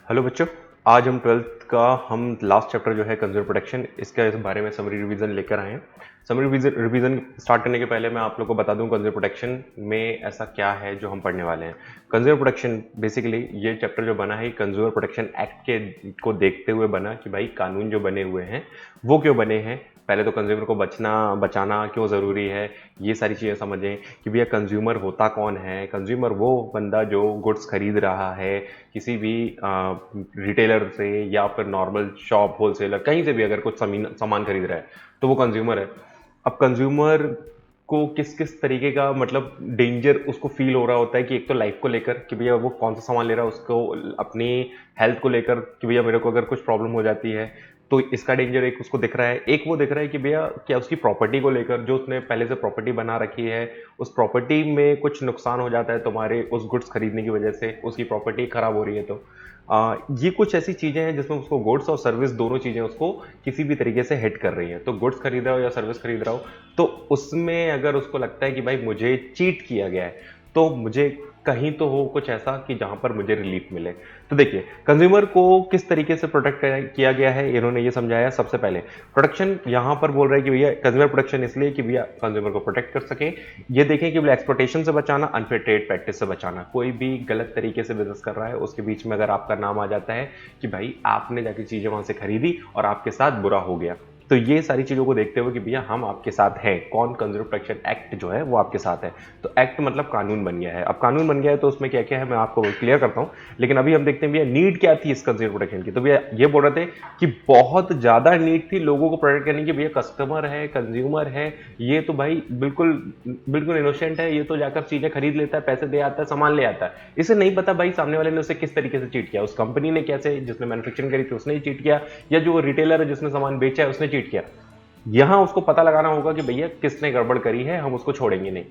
Hello बच्चों। आज हम ट्वेल्थ का लास्ट चैप्टर जो है कंज्यूमर प्रोटेक्शन, इसके इस बारे में समरी रिवीजन लेकर आए हैं। समरी रिवीजन स्टार्ट करने के पहले मैं आप लोगों को बता दूं कंज्यूमर प्रोटेक्शन में ऐसा क्या है जो हम पढ़ने वाले हैं। कंज्यूमर प्रोटेक्शन बेसिकली ये चैप्टर जो बना है कंज्यूमर प्रोटेक्शन एक्ट के को देखते हुए बना कि भाई कानून जो बने हुए हैं वो क्यों बने हैं। पहले तो कंज्यूमर को बचाना क्यों ज़रूरी है, ये सारी चीज़ें समझें कि भैया कंज्यूमर होता कौन है। कंज्यूमर वो बंदा जो गुड्स खरीद रहा है किसी भी रिटेलर से या फिर नॉर्मल शॉप होलसेलर कहीं से भी अगर कुछ सामान खरीद रहा है तो वो कंज्यूमर है। अब कंज्यूमर को किस किस तरीके का मतलब डेंजर उसको फील हो रहा होता है कि एक तो लाइफ को लेकर कि भैया वो कौन सा सामान ले रहा है, उसको अपनी हेल्थ को लेकर कि भैया मेरे को अगर कुछ प्रॉब्लम हो जाती है तो इसका डेंजर एक उसको दिख रहा है। एक वो दिख रहा है कि भैया क्या उसकी प्रॉपर्टी को लेकर जो उसने पहले से प्रॉपर्टी बना रखी है उस प्रॉपर्टी में कुछ नुकसान हो जाता है तुम्हारे उस गुड्स खरीदने की वजह से, उसकी प्रॉपर्टी खराब हो रही है तो ये कुछ ऐसी चीजें हैं जिसमें उसको गुड्स और सर्विस दोनों चीजें उसको किसी भी तरीके से हिट कर रही हैं। तो गुड्स खरीद रहा हो या सर्विस खरीद रहा हो तो उसमें अगर उसको लगता है कि भाई मुझे चीट किया गया है तो मुझे कहीं तो हो कुछ ऐसा कि जहां पर मुझे रिलीफ मिले। तो देखिए कंज्यूमर को किस तरीके से प्रोटेक्ट किया गया है इन्होंने ये समझाया। सबसे पहले प्रोटेक्शन यहां पर बोल रहे हैं कि भैया कंज्यूमर प्रोटेक्शन इसलिए कि भैया कंज्यूमर को प्रोटेक्ट कर सके। ये देखें कि एक्सप्लॉयटेशन से बचाना, अनफेयर ट्रेड प्रैक्टिस से बचाना। कोई भी गलत तरीके से बिजनेस कर रहा है उसके बीच में अगर आपका नाम आ जाता है कि भाई आपने जाके चीजें वहां से खरीदी और आपके साथ बुरा हो गया, तो ये सारी चीजों को देखते हुए कि भैया हम आपके साथ हैं। कौन? कंज्यूमर प्रोटेक्शन एक्ट जो है वो आपके साथ है। तो एक्ट मतलब कानून बन गया है। अब कानून बन गया है तो उसमें क्या क्या है मैं आपको क्लियर करता हूं, लेकिन अभी हम देखते हैं भैया नीड क्या थी इस कंज्यूमर प्रोटेक्शन की। तो भैया ये बोल रहे थे कि बहुत ज्यादा नीड थी लोगों को प्रोटेक्ट करने की। भैया कस्टमर है, कंज्यूमर है, ये तो भाई बिल्कुल बिल्कुल इनोसेंट है। ये तो जाकर चीजें खरीद लेता है, पैसे दे आता है, सामान ले आता है। इसे नहीं पता भाई सामने वाले ने उसे किस तरीके से चीट किया, उस कंपनी ने कैसे, जिसने मैन्युफैक्चरिंग करी थी उसने ही चीट किया, या जो रिटेलर है जिसने सामान बेचा है उसने चीट किया। यहां उसको पता लगाना होगा कि भैया किसने गड़बड़ करी है, हम उसको छोड़ेंगे नहीं।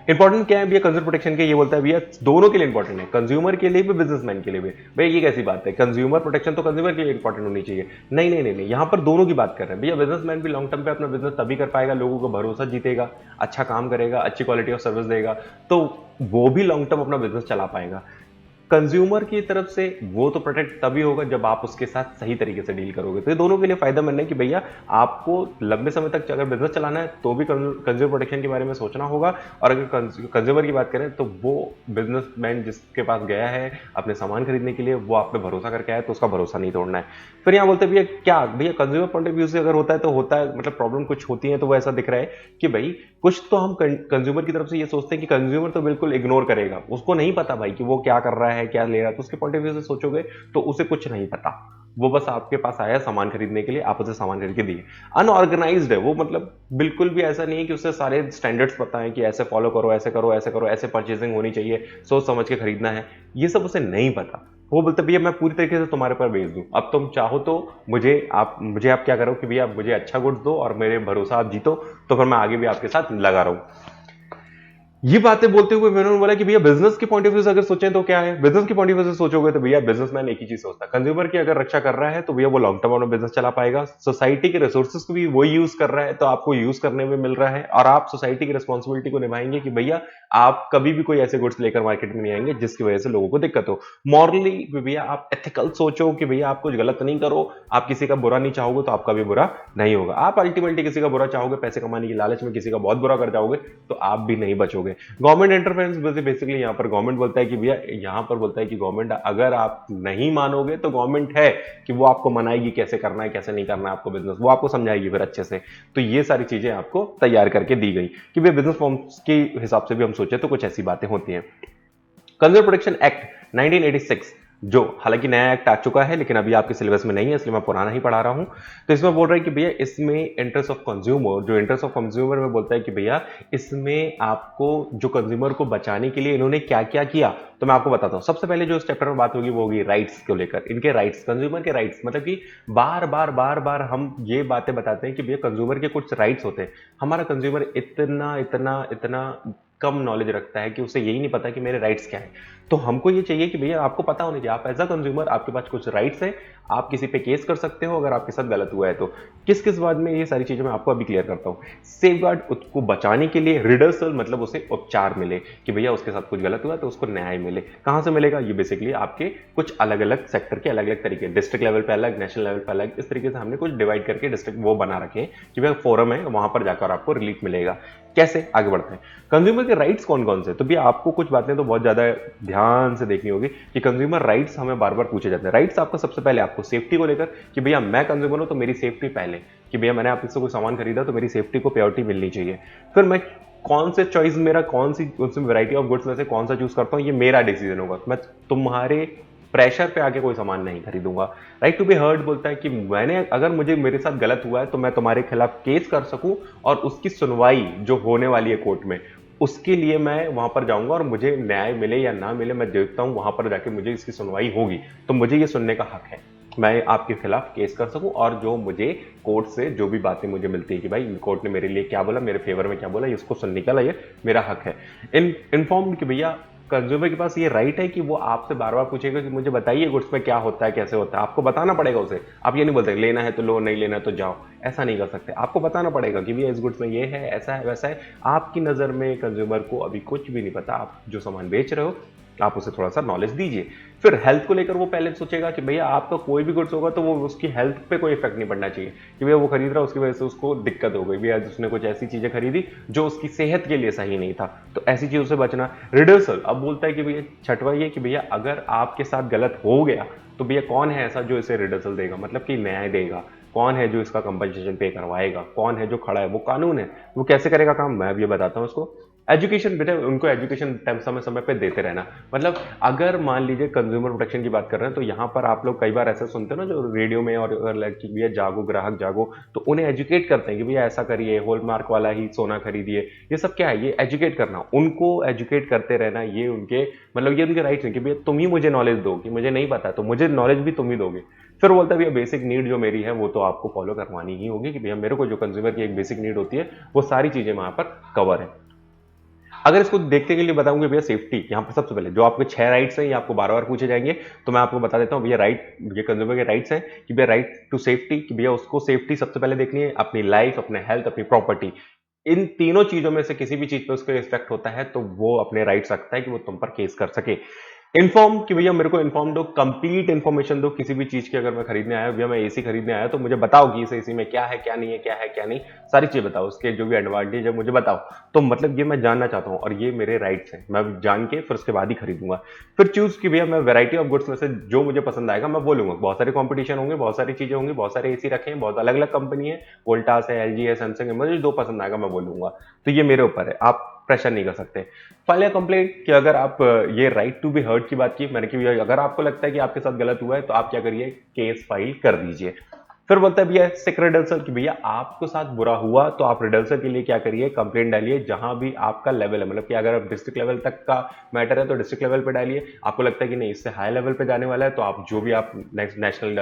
इंपॉर्टेंट क्या है भैया कंज्यूमर प्रोटेक्शन के, ये बोलता है भैया दोनों के लिए इंपॉर्टेंट है, कंज्यूमर के लिए भी बिजनेसमैन के लिए भी। भैया ये कैसी बात है, कंज्यूमर प्रोटेक्शन तो कंज्यूमर के लिए इंपॉर्टेंट होनी चाहिए? नहीं नहीं नहीं नहीं, यहां पर दोनों की बात कर रहे हैं भैया। बिजनेसमैन भी लॉन्ग टर्म पे अपना बिजनेस तभी कर पाएगा, लोगों को भरोसा जीतेगा, अच्छा काम करेगा, अच्छी क्वालिटी ऑफ सर्विस देगा, तो वो भी लॉन्ग टर्म अपना बिजनेस चला पाएगा। कंज्यूमर की तरफ से वो तो प्रोटेक्ट तभी होगा जब आप उसके साथ सही तरीके से डील करोगे। तो ये दोनों के लिए फायदेमंद है कि भैया आपको लंबे समय तक अगर बिजनेस चलाना है तो भी कंज्यूमर प्रोटेक्शन के बारे में सोचना होगा। और अगर कंज्यूमर की बात करें तो वो बिजनेसमैन जिसके पास गया है अपने सामान खरीदने के लिए, वो आप पे भरोसा करके आया तो उसका भरोसा नहीं तोड़ना है। फिर यहाँ बोलते भैया क्या भैया कंज्यूमर पॉइंट ऑफ व्यू से अगर होता है तो होता है, मतलब प्रॉब्लम कुछ होती है तो वो ऐसा दिख रहा है कि भाई कुछ तो हम कंज्यूमर की तरफ से ये सोचते हैं कि कंज्यूमर तो बिल्कुल इग्नोर करेगा, उसको नहीं पता भाई कि वो क्या कर रहा है, क्या ले रहा है। तो उसके पॉइंट ऑफ व्यू से सोचोगे तो उसे कुछ नहीं पता, वो बस आपके पास आया सामान खरीदने के लिए, आप उसे सामान खरीद के दिए। अनऑर्गेनाइज्ड है वो, मतलब बिल्कुल भी ऐसा नहीं है कि उसे सारे स्टैंडर्ड्स पता है कि ऐसे फॉलो करो, ऐसे करो, ऐसे करो, ऐसे परचेजिंग होनी चाहिए, सोच समझ के खरीदना है, ये सब उसे नहीं पता। वो बोलते भैया मैं पूरी तरीके से तुम्हारे पर भेज दूं, अब तुम चाहो तो मुझे आप क्या करो कि भैया आप मुझे अच्छा गुड्स दो और मेरे भरोसा आप जीतो, तो फिर मैं आगे भी आपके साथ लगा रहूं। ये बातें बोलते हुए मैंने बोला कि भैया बिजनेस के पॉइंट ऑफ व्यू से अगर सोचें तो क्या है, बिजनेस के पॉइंट ऑफ व्यू से सोचोगे तो भैया बिजनेसमैन एक ही चीज सोचता है, कंज्यूमर की अगर रक्षा कर रहा है तो भैया वो लॉन्ग टर्म अपना बिजनेस चला पाएगा। सोसाइटी के रिसोर्सेज को भी वो यूज कर रहा है तो आपको यूज करने में मिल रहा है, और आप सोसाइटी की रिस्पॉन्सिबिलिटी को निभाएंगे कि भैया आप कभी भी कोई ऐसे गुड्स लेकर मार्केट में नहीं आएंगे जिसकी वजह से लोगों को दिक्कत हो। मॉरली भैया आप एथिकल सोचो कि भैया आप कुछ गलत नहीं करो, आप किसी का बुरा नहीं चाहोगे तो आपका भी बुरा नहीं होगा। आप अल्टीमेटली किसी का बुरा चाहोगे, पैसे कमाने की लालच में किसी का बहुत बुरा कर जाओगे तो आप भी नहीं बचोगे। गवर्नमेंट इंटरफेरेंस बेसिकली यहाँ पर गवर्नमेंट बोलता है कि भैया यहाँ पर बोलता है कि गवर्नमेंट अगर आप नहीं मानोगे तो गवर्नमेंट है कि वो आपको मनाएगी कैसे करना है कैसे नहीं करना है आपको बिजनेस, वो आपको समझाएगी फिर अच्छे से। तो ये सारी चीजें आपको तैयार करके दी गई कि भैया बिजनेस फॉर्म्स के हिसाब से भी हम सोचे तो कुछ ऐसी बातें होती हैं। कंज्यूमर प्रोटेक्शन एक्ट 1986, जो हालांकि नया एक्ट आ चुका है लेकिन अभी आपके सिलेबस में नहीं है इसलिए मैं पुराना ही पढ़ा रहा हूं। तो इसमें बोल रहा है कि भैया इसमें इंटरेस्ट ऑफ कंज्यूमर, जो इंटरेस्ट ऑफ कंज्यूमर में बोलता है कि भैया इसमें आपको जो कंज्यूमर को बचाने के लिए इन्होंने क्या क्या किया, तो मैं आपको बताता हूं। सबसे पहले जो इस चैप्टर में बात होगी वो होगी राइट्स को लेकर। इनके राइट्स, कंज्यूमर के राइट्स, मतलब कि बार बार बार बार हम ये बातें बताते हैं कि भैया कंज्यूमर के कुछ राइट्स होते हैं। हमारा कंज्यूमर इतना इतना इतना कम नॉलेज रखता है कि उसे यही नहीं पता कि मेरे राइट्स क्या है। तो हमको ये चाहिए कि भैया आपको पता होना चाहिए, आप एज अ कंज्यूमर आपके पास कुछ राइट्स हैं, आप किसी पे केस कर सकते हो अगर आपके साथ गलत हुआ है तो। किस किस बात में, ये सारी चीजें मैं आपको अभी क्लियर करता हूँ। सेफगार्ड उसको बचाने के लिए, रिडर्सल मतलब उसे उपचार मिले कि भैया उसके साथ कुछ गलत हुआ तो उसको न्याय मिले। कहां से मिलेगा? ये बेसिकली आपके कुछ अलग अलग सेक्टर के अलग अलग तरीके, डिस्ट्रिक्ट लेवल पे अलग, नेशनल लेवल पे अलग, इस तरीके से हमने कुछ डिवाइड करके डिस्ट्रिक्ट वो बना रखे हैं कि भैया फोरम है, वहां पर जाकर आपको रिलीफ मिलेगा। कैसे? आगे बढ़ते हैं। कंज्यूमर के राइट्स कौन कौन से? तो भी आपको कुछ बातें तो बहुत ज्यादा ध्यान से देखनी होगी कि कंज्यूमर राइट्स हमें बार बार पूछे जाते हैं। राइट्स आपका सबसे पहले आपको सेफ्टी को लेकर कि भैया मैं कंज्यूमर हूं तो मेरी सेफ्टी पहले, कि भैया मैंने आपसे कोई सामान खरीदा तो मेरी सेफ्टी को प्रायोरिटी मिलनी चाहिए। फिर मैं कौन से चॉइस, मेरा कौन सी वैरायटी ऑफ गुड्स में से कौन सा चूज करता हूं, ये मेरा डिसीजन होगा। मैं तुम्हारे प्रेशर पे आके कोई सामान नहीं खरीदूंगा। राइट टू बी हर्ड बोलता है कि मैंने, अगर मुझे मेरे साथ गलत हुआ है तो मैं तुम्हारे खिलाफ केस कर सकूं और उसकी सुनवाई जो होने वाली है कोर्ट में, उसके लिए मैं वहां पर जाऊंगा और मुझे न्याय मिले या ना मिले, मैं देखता हूं वहां पर जाके मुझे इसकी सुनवाई होगी तो मुझे ये सुनने का हक है, मैं आपके खिलाफ केस कर सकूं और जो मुझे कोर्ट से जो भी बातें मुझे मिलती है कि भाई कोर्ट ने मेरे लिए क्या बोला, मेरे फेवर में क्या बोला, इसको सुनने का ये मेरा हक है। इन्फॉर्म्ड कि भैया कंज्यूमर के पास ये राइट है कि वो आपसे बार बार पूछेगा कि मुझे बताइए गुड्स में क्या होता है, कैसे होता है, आपको बताना पड़ेगा उसे। आप ये नहीं बोलते लेना है तो लो, नहीं लेना तो जाओ, ऐसा नहीं कर सकते। आपको बताना पड़ेगा कि भैया इस गुड्स में ये है, ऐसा है, वैसा है। आपकी नजर में कंज्यूमर को अभी कुछ भी नहीं पता, आप जो सामान बेच रहे हो आप उसे थोड़ा सा नॉलेज दीजिए। फिर हेल्थ को लेकर वो पहले सोचेगा कि भैया आपका कोई भी गुड्स होगा तो वो उसकी हेल्थ पे कोई इफेक्ट नहीं पड़ना चाहिए कि भैया वो खरीद रहा है उसकी वजह से उसको दिक्कत हो गई, भैया उसने कुछ ऐसी चीजें खरीदी जो उसकी सेहत के लिए सही नहीं था, तो ऐसी चीजों से बचना। रिडर्सल अब बोलता है कि भैया छठवां ये कि भैया अगर आपके साथ गलत हो गया तो भैया कौन है ऐसा जो इसे रिडर्सल देगा, मतलब कि न्याय देगा, कौन है जो इसका कंपनसेशन पे करवाएगा, कौन है जो खड़ा है, वो कानून है। वो कैसे करेगा काम, मैं भी बताता हूँ उसको। एजुकेशन, बेटा उनको एजुकेशन समय समय पे देते रहना। मतलब अगर मान लीजिए कंज्यूमर प्रोटेक्शन की बात कर रहे हैं तो यहाँ पर आप लोग कई बार ऐसा सुनते हो ना, जो रेडियो में और कि भैया जागो ग्राहक जागो, तो उन्हें एजुकेट करते हैं कि भैया ऐसा करिए, हॉलमार्क वाला ही सोना खरीदिए। ये सब क्या है? ये एजुकेट करना, उनको एजुकेट करते रहना, ये उनके मतलब ये उनके राइट्स हैं कि भैया तुम ही मुझे नॉलेज दो, कि मुझे नहीं पता तो मुझे नॉलेज भी तुम ही दोगे। फिर बोलता है भैया बेसिक नीड जो मेरी है वो तो आपको फॉलो करवानी ही होगी, कि भैया मेरे को जो कंज्यूमर की एक बेसिक नीड होती है वो सारी चीजें वहां पर कवर है। अगर इसको देखने के लिए बताऊंगे भैया सेफ्टी, यहाँ पर सबसे पहले जो आपके 6 राइट्स हैं ये आपको बार बार पूछे जाएंगे, तो मैं आपको बता देता हूँ भैया। राइट, ये कंज्यूमर के राइट्स हैं कि भैया राइट टू सेफ्टी, कि भैया उसको सेफ्टी सबसे पहले देखनी है, अपनी लाइफ, अपने हेल्थ, अपनी प्रॉपर्टी। इन तीनों चीजों में से किसी भी चीज पे उसको इफेक्ट होता है तो वो अपने राइट्स रखता है कि वो तुम पर केस कर सके। इन्फॉर्म कि भैया मेरे को इन्फॉर्म दो, कंप्लीट इन्फॉर्मेशन दो किसी भी चीज की। अगर मैं खरीदने आया भैया, मैं एसी खरीदने आया तो मुझे बताओ कि इस एसी में क्या है क्या नहीं है, क्या है क्या नहीं, सारी चीजें बताओ, उसके जो भी एडवांटेज है मुझे बताओ। तो मतलब ये मैं जानना चाहता हूँ और ये मेरे राइट्स हैं, मैं जान के फिर उसके बाद ही खरीदूंगा। फिर चूज कि भैया मैं वैरायटी ऑफ गुड्स में से जो मुझे पसंद आएगा मैं बोलूंगा। बहुत सारे कॉम्पिटिशन होंगे, बहुत सारी चीजें होंगी, बहुत सारे एसी रखे हैं, बहुत अलग अलग कंपनी है, वोल्टास है, एलजी है, सैमसंग है, मुझे जो पसंद आएगा मैं बोलूंगा। तो ये मेरे ऊपर है, आप प्रेशर नहीं कर सकते। फाइल या कंप्लेंट कि अगर आप ये राइट टू बी हर्ड की बात की मैंने कि अगर आपको लगता है कि आपके साथ गलत हुआ है तो आप क्या करिए, केस फाइल कर दीजिए। फिर बोलता है भैया सिक रिडल्सर कि भैया आपके साथ बुरा हुआ तो आप रिडल्सर के लिए क्या करिए, कंप्लेंट डालिए जहां भी आपका लेवल है। मतलब कि अगर आप डिस्ट्रिक्ट लेवल तक का मैटर है तो डिस्ट्रिक्ट लेवल पे डालिए, आपको लगता है कि नहीं इससे हाई लेवल पे जाने वाला है तो आप जो भी आप नेशनल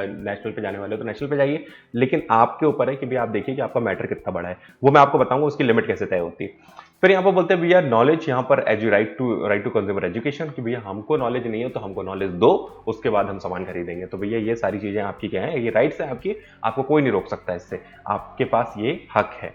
पे जाने वाले हो तो नेशनल पे जाइए। लेकिन आपके ऊपर है कि भैया आप देखिए कि आपका मैटर कितना बड़ा है, वो मैं आपको बताऊंगा उसकी लिमिट कैसे तय होती है। फिर यहाँ पर बोलते हैं भैया नॉलेज, यहाँ पर as right to consumer education कि भैया हमको नॉलेज नहीं है तो हमको नॉलेज दो, उसके बाद हम सामान खरीदेंगे। तो भैया ये सारी चीजें आपकी क्या है, ये राइट्स है आपकी, आपको कोई नहीं रोक सकता इससे, आपके पास ये हक है।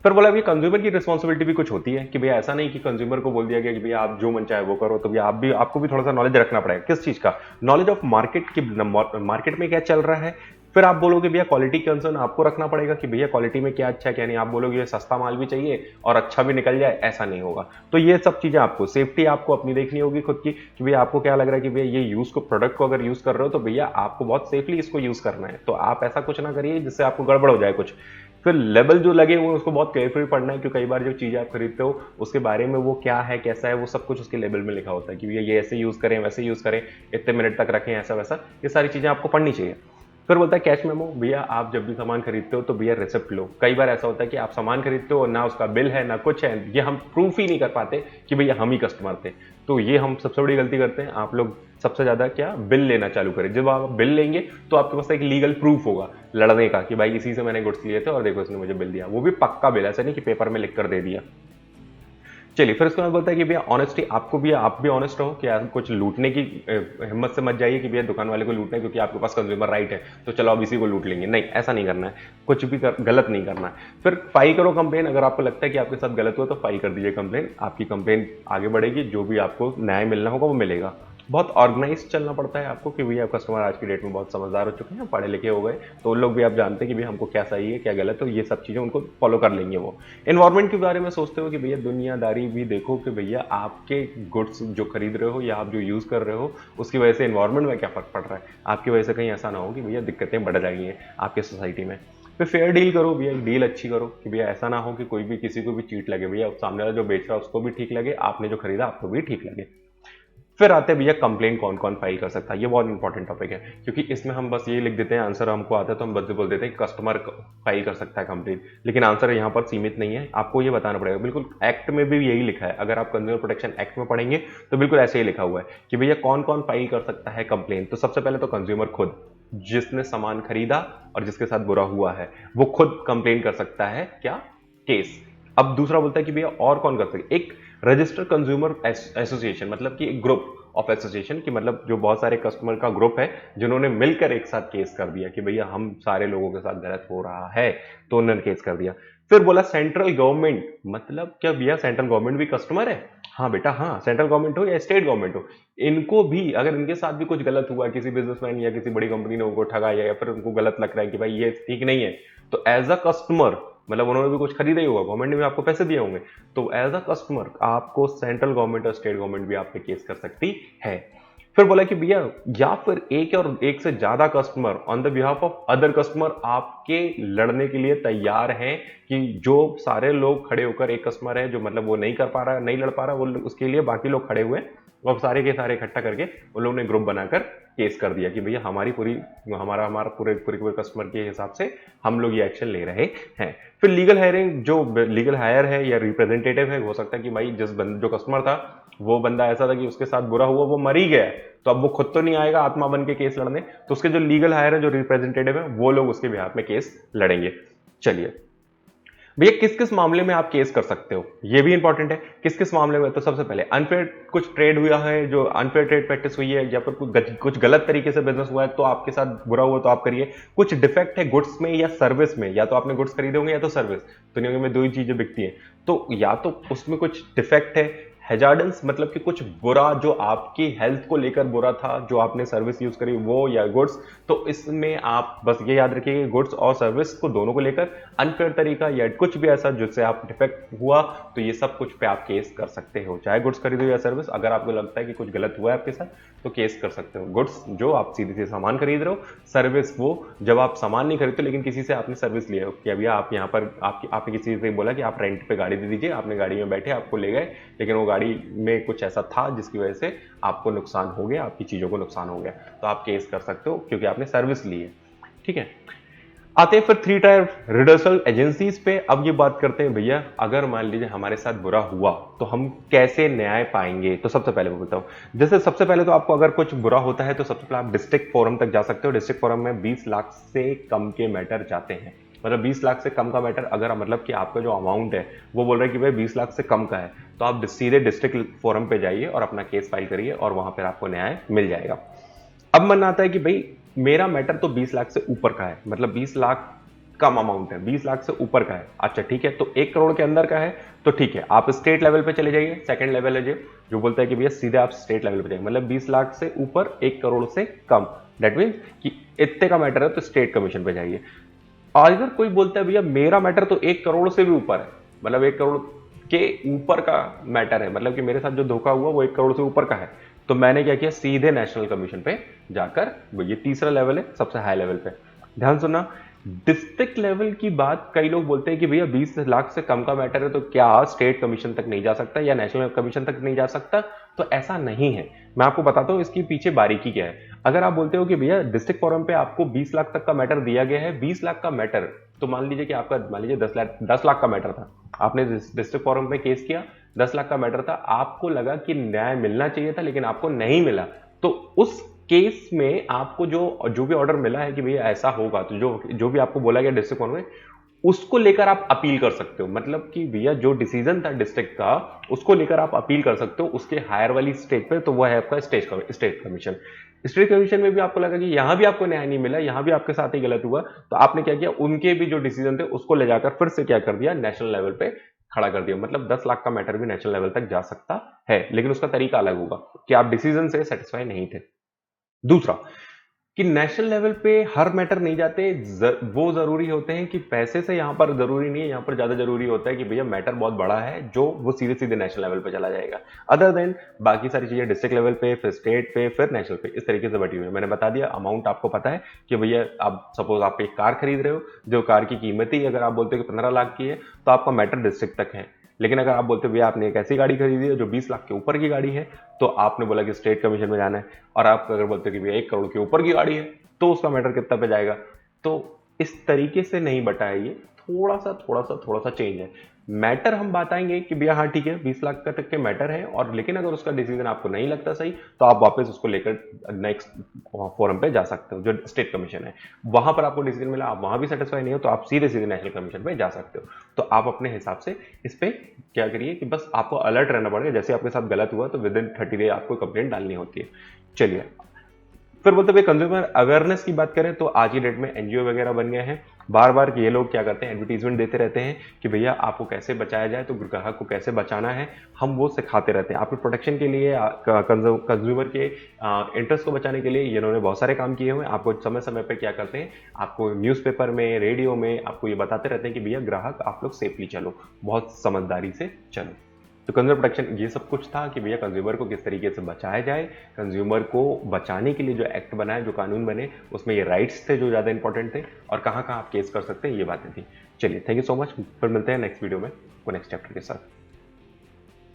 फिर बोला भैया कंज्यूमर की रिस्पॉन्सिबिलिटी भी कुछ होती है कि भैया ऐसा नहीं कि कंज्यूमर को बोल दिया गया कि भैया आप जो मन चाहे वो करो, तो भैया आपको भी थोड़ा सा नॉलेज रखना पड़ेगा। किस चीज का नॉलेज? ऑफ मार्केट की, मार्केट में क्या चल रहा है। फिर आप बोलोगे भैया क्वालिटी कंसर्न आपको रखना पड़ेगा कि भैया क्वालिटी में क्या अच्छा है क्या नहीं। आप बोलोगे ये सस्ता माल भी चाहिए और अच्छा भी निकल जाए, ऐसा नहीं होगा। तो ये सब चीजें आपको, सेफ्टी आपको अपनी देखनी होगी खुद की कि भैया आपको क्या लग रहा है कि भैया ये यूज को, प्रोडक्ट को अगर यूज कर रहे हो तो भैया आपको बहुत सेफली इसको यूज करना है। तो आप ऐसा कुछ ना करिए जिससे आपको गड़बड़ हो जाए कुछ। फिर लेबल जो लगे हुए उसको बहुत केयरफुली पढ़ना है, क्योंकि कई बार जो चीजें आप खरीदते हो उसके बारे में वो क्या है कैसा है वो सब कुछ उसके लेबल में लिखा होता है कि भैया ये ऐसे यूज करें, वैसे यूज करें, इतने मिनट तक रखें, ऐसा वैसा, ये सारी चीजें आपको पढ़नी चाहिए। फिर बोलता है कैश मेमो, भैया आप जब भी सामान खरीदते हो तो भैया रिसिप्ट लो। कई बार ऐसा होता है कि आप सामान खरीदते हो ना उसका बिल है ना कुछ है, ये हम प्रूफ ही नहीं कर पाते कि भैया हम ही कस्टमर थे। तो ये हम सबसे बड़ी गलती करते हैं। आप लोग सबसे ज्यादा क्या, बिल लेना चालू करें। जब आप बिल लेंगे तो आपके पास एक लीगल प्रूफ होगा लड़ने का कि भाई इसी से मैंने गुड्स लिए थे और देखो इसने मुझे बिल दिया, वो भी पक्का बिल, ऐसा नहीं कि पेपर में लिख कर दे दिया। चलिए फिर उसके बाद बोलता है कि भैया ऑनेस्टी, आपको भी, आप भी ऑनेस्ट रहो कि यार कुछ लूटने की हिम्मत से मत जाइए कि भैया दुकान वाले को लूटना है क्योंकि आपके पास कंज्यूमर राइट है तो चलो अब इसी को लूट लेंगे, नहीं ऐसा नहीं करना है, कुछ भी गलत नहीं करना है। फिर फाइल करो कंप्लेन, अगर आपको लगता है कि आपके साथ गलत हुआ तो फाइल कर दीजिए कंप्लेन, आपकी कंप्लेन आगे बढ़ेगी, जो भी आपको न्याय मिलना होगा वो मिलेगा। बहुत ऑर्गेनाइज चलना पड़ता है आपको कि भैया कस्टमर आज की डेट में बहुत समझदार हो चुके हैं, पढ़े लिखे हो गए, तो उन लोग भी आप जानते हैं कि भैया हमको क्या सही है क्या गलत है, ये सब चीज़ें उनको फॉलो कर लेंगे वो। इन्वायरमेंट के बारे में सोचते हो कि भैया दुनियादारी भी देखो कि भैया आपके गुड्स जो खरीद रहे हो या आप जो यूज़ कर रहे हो उसकी वजह से इन्वायरमेंट में क्या फ़र्क पड़ रहा है, आपकी वजह से कहीं ऐसा ना हो कि भैया दिक्कतें बढ़ जाएंगी आपके सोसाइटी में। फिर फेयर डील करो भैया, डील अच्छी करो कि भैया ऐसा ना हो कि कोई भी किसी को भी चीट लगे, भैया सामने वाला जो बेच रहा है उसको भी ठीक लगे, आपने जो खरीदा आपको भी ठीक लगे। फिर आते हैं भैया कंप्लेन कौन कौन फाइल कर सकता है, ये बहुत इंपॉर्टेंट टॉपिक है क्योंकि इसमें हम बस ये लिख देते हैं, आंसर हमको आता है तो हम बस बोल देते हैं कि कस्टमर फाइल कर सकता है कंप्लेन, लेकिन आंसर यहाँ पर सीमित नहीं है, आपको ये बताना पड़ेगा। बिल्कुल एक्ट में भी यही लिखा है, अगर आप कंज्यूमर प्रोटेक्शन एक्ट में पढ़ेंगे तो बिल्कुल ऐसे ही लिखा हुआ है कि भैया कौन कौन फाइल कर सकता है कंप्लेन। तो सबसे पहले तो कंज्यूमर खुद, जिसने सामान खरीदा और जिसके साथ बुरा हुआ है वो खुद कंप्लेन कर सकता है, क्या, केस। अब दूसरा बोलता है कि भैया और कौन कर सकता है, एक रजिस्टर्ड कंज्यूमर एसोसिएशन, मतलब कि एक ग्रुप ऑफ एसोसिएशन की, मतलब जो बहुत सारे कस्टमर का ग्रुप है जिन्होंने मिलकर एक साथ केस कर दिया कि भैया हम सारे लोगों के साथ गलत हो रहा है तो उन्होंने केस कर दिया। फिर बोला सेंट्रल गवर्नमेंट, मतलब क्या भैया सेंट्रल गवर्नमेंट भी कस्टमर है? हाँ बेटा हाँ, सेंट्रल गवर्नमेंट हो या स्टेट गवर्नमेंट हो, इनको भी अगर इनके साथ भी कुछ गलत हुआ, किसी बिजनेसमैन या किसी बड़ी कंपनी ने उनको ठगाया या फिर उनको गलत लग रहा है कि भाई ये ठीक नहीं है, तो एज अ कस्टमर, मतलब उन्होंने भी कुछ खरीदा ही होगा, गवर्नमेंट ने भी आपको पैसे दिए होंगे, तो एज अ कस्टमर आपको सेंट्रल गवर्नमेंट और स्टेट गवर्नमेंट भी आप पे केस कर सकती है। फिर बोला कि भैया या फिर एक और एक से ज्यादा customer on the behalf of other customer आपके लड़ने के लिए तैयार हैं, कि जो सारे लोग खड़े होकर, एक कस्टमर है जो मतलब वो नहीं कर पा रहा, नहीं लड़ पा रहा, वो उसके लिए बाकी लोग खड़े हुए, और सारे के सारे इकट्ठा करके उन लोगों ने ग्रुप बनाकर केस कर दिया कि भैया हमारी पूरी, हमारा हमारा पूरे पूरे पूरे कस्टमर के हिसाब से हम लोग ये एक्शन ले रहे हैं। फिर लीगल हायरिंग, जो लीगल हायर है या रिप्रेजेंटेटिव है, हो सकता है कि भाई जो कस्टमर था वो बंदा ऐसा था कि उसके साथ बुरा हुआ, वो मर ही गया, तो अब वो खुद तो नहीं आएगा आत्मा बन के केस लड़ने, तो उसके जो लीगल हायर है, जो रिप्रेजेंटेटिव है, वो लोग उसके बिहाफ में केस लड़ेंगे। चलिए भैया किस किस मामले में आप केस कर सकते हो, ये भी इंपॉर्टेंट है, किस किस मामले में। तो सबसे पहले अनफेयर कुछ ट्रेड हुआ है, जो अनफेयर ट्रेड प्रैक्टिस हुई है, या फिर कुछ गलत तरीके से बिजनेस हुआ है तो आपके साथ बुरा हुआ तो आप करिए। कुछ डिफेक्ट है गुड्स में या सर्विस में, या तो आपने गुड्स खरीदे होंगे या तो सर्विस, दुनिया में दो ही चीजें बिकती हैं, तो या तो उसमें कुछ डिफेक्ट है, हैजार्डेंस मतलब कि कुछ बुरा जो आपकी हेल्थ को लेकर बुरा था, जो आपने सर्विस यूज करी वो, या गुड्स, तो इसमें आप बस ये याद रखिए गुड्स और सर्विस को दोनों को लेकर अनफेयर तरीका या कुछ भी ऐसा जिससे आप डिफेक्ट हुआ, तो ये सब कुछ पे आप केस कर सकते हो, चाहे गुड्स खरीदो या सर्विस। अगर आपको लगता है कि कुछ गलत हुआ है आपके साथ तो केस कर सकते हो। गुड्स जो आप सीधे सीधे सामान खरीद रहे हो, सर्विस वो जब आप सामान नहीं खरीदते लेकिन किसी से आपने सर्विस लिया हो कि भैया आप यहाँ पर आपने किसी से बोला कि आप रेंट पे गाड़ी दे दीजिए, आपने गाड़ी में बैठे आपको ले गए, लेकिन वो गाड़ी में कुछ ऐसा था जिसकी वजह से आपको नुकसान हो गया, आपकी चीजों को नुकसान हो गया, तो आप केस कर सकते हो क्योंकि आपने सर्विस ली है। ठीक है, आते हैं फिर 3 टायर रिडर्सल एजेंसीज पे। अब ये बात करते हैं भैया अगर मान लीजिए हमारे साथ बुरा हुआ तो हम कैसे न्याय पाएंगे। तो सबसे पहले मैं बोलता हूं, जैसे सबसे पहले तो आपको अगर कुछ बुरा होता है तो सबसे पहले आप डिस्ट्रिक्ट फोरम तक जा सकते हो। डिस्ट्रिक्ट फोरम में 20 लाख से कम के मैटर जाते हैं, मतलब 20 लाख से कम का मैटर, अगर मतलब कि आपका जो अमाउंट है वो बोल रहा है कि भाई 20 लाख से कम का है, तो आप सीधे डिस्ट्रिक्ट फोरम पे जाइए और अपना केस फाइल करिए और वहां पर आपको न्याय मिल जाएगा। अब मन आता है कि भाई मेरा मैटर तो 20 लाख से ऊपर का है, मतलब 20 लाख कम अमाउंट है, 20 लाख से ऊपर का है, अच्छा ठीक है, तो 1 करोड़ के अंदर का है तो ठीक है, आप स्टेट लेवल पे चले जाइए। सेकंड लेवल है जो बोलता है कि भैया सीधे आप स्टेट लेवल पे जाइए, मतलब 20 लाख से ऊपर 1 करोड़ से कम, दैट मीन्स कि इतने का मैटर है तो स्टेट कमीशन पे जाइए। और अगर कोई बोलता है भैया मेरा मैटर तो 1 करोड़ से भी ऊपर है, मतलब 1 करोड़ के ऊपर का मैटर है, मतलब कि मेरे साथ जो धोखा हुआ वो 1 करोड़ से ऊपर का है, तो मैंने क्या किया, सीधे नेशनल कमीशन पे जाकर, ये तीसरा लेवल है सबसे हाई लेवल पे। ध्यान सुनना, डिस्ट्रिक्ट लेवल की बात कई लोग बोलते हैं कि भैया 20 लाख से कम का मैटर है तो क्या स्टेट कमीशन तक नहीं जा सकता या नेशनल कमीशन तक नहीं जा सकता, तो ऐसा नहीं है। मैं आपको बताता हूं इसकी पीछे बारीकी क्या है। अगर आप बोलते हो कि भैया डिस्ट्रिक्ट फोरम पे आपको 20 लाख तक का मैटर दिया गया है, 20 लाख का मैटर, तो मान लीजिए कि आपका, मान लीजिए 10 लाख का मैटर था, आपने डिस्ट्रिक्ट फोरम पे केस किया, 10 लाख का मैटर था, आपको लगा कि न्याय मिलना चाहिए था लेकिन आपको नहीं मिला, तो उस केस में आपको जो भी ऑर्डर मिला है कि भैया ऐसा होगा, तो जो भी आपको बोला गया डिस्ट्रिक्ट कोर्ट में, उसको लेकर आप अपील कर सकते हो। मतलब कि भैया जो डिसीजन था डिस्ट्रिक्ट का, उसको लेकर आप अपील कर सकते हो उसके हायर वाली स्टेट पे, तो वो है आपका स्टेट कमीशन। स्टेट कमीशन में भी आपको लगा कि यहां भी आपको न्याय नहीं मिला, यहां भी आपके साथ ही गलत हुआ, तो आपने क्या किया, उनके भी जो डिसीजन थे उसको ले जाकर फिर से क्या कर दिया, नेशनल लेवल पे खड़ा कर दिया। मतलब 10 लाख का मैटर भी नेशनल लेवल तक जा सकता है, लेकिन उसका तरीका अलग होगा कि आप डिसीजन से सेटिस्फाई नहीं थे। दूसरा, कि नेशनल लेवल पे हर मैटर नहीं जाते, वो जरूरी होते हैं कि पैसे से यहां पर जरूरी नहीं है, यहां पर ज्यादा जरूरी होता है कि भैया मैटर बहुत बड़ा है जो वो सीधे सीधे नेशनल लेवल पे चला जाएगा। अदर देन बाकी सारी चीजें डिस्ट्रिक्ट लेवल पे, फिर स्टेट पे, फिर नेशनल पे, इस तरीके से बटी हुई है। मैंने बता दिया अमाउंट आपको पता है कि भैया आप सपोज आप एक कार खरीद रहे हो, जो कार की कीमत ही अगर आप बोलते हो कि 15 लाख की है, तो आपका मैटर डिस्ट्रिक्ट तक है। लेकिन अगर आप बोलते हो भैया आपने एक ऐसी गाड़ी खरीदी है जो 20 लाख के ऊपर की गाड़ी है, तो आपने बोला कि स्टेट कमीशन में जाना है। और आप अगर बोलते हो कि भैया 1 करोड़ के ऊपर की गाड़ी है, तो उसका मैटर कितना पे जाएगा। तो इस तरीके से नहीं बटा है ये, थोड़ा सा चेंज है। मैटर हम बताएंगे कि भैया हाँ ठीक है 20 लाख का तक के मैटर है, और लेकिन अगर उसका डिसीजन आपको नहीं लगता सही, तो आप वापस उसको लेकर नेक्स्ट फोरम पे जा सकते हो जो स्टेट कमीशन है। वहां पर आपको डिसीजन मिला, आप वहां भी सेटिस्फाई नहीं हो, तो आप सीधे सीधे नेशनल कमीशन पे जा सकते हो। तो आप अपने हिसाब से इस पे क्या करिए कि बस आपको अलर्ट रहना पड़ेगा, जैसे आपके साथ गलत हुआ तो विद इन 30 डे आपको कंप्लेंट डालनी होती है। चलिए, फिर बोलते हैं कंज्यूमर अवेयरनेस की बात करें तो आज की डेट में एनजीओ वगैरह बन गए हैं। बार बार ये लोग क्या करते हैं, एडवर्टीजमेंट देते रहते हैं कि भैया आपको कैसे बचाया जाए, तो ग्राहक को कैसे बचाना है, हम वो सिखाते रहते हैं आपके प्रोटेक्शन के लिए, कंज्यूमर के इंटरेस्ट को बचाने के लिए। इन्होंने बहुत सारे काम किए हुए हैं। आपको समय समय पर क्या करते हैं, आपको न्यूज़पेपर में, रेडियो में आपको ये बताते रहते हैं कि भैया ग्राहक आप लोग सेफली चलो, बहुत समझदारी से चलो। तो कंज्यूमर प्रोटेक्शन ये सब कुछ था कि भैया कंज्यूमर को किस तरीके से बचाया जाए। कंज्यूमर को बचाने के लिए जो एक्ट बना है, जो कानून बने, उसमें ये राइट्स थे जो ज़्यादा इंपॉर्टेंट थे, और कहाँ कहाँ आप केस कर सकते हैं, ये बातें थी। चलिए, थैंक यू सो मच। फिर मिलते हैं नेक्स्ट वीडियो में नेक्स्ट चैप्टर के साथ।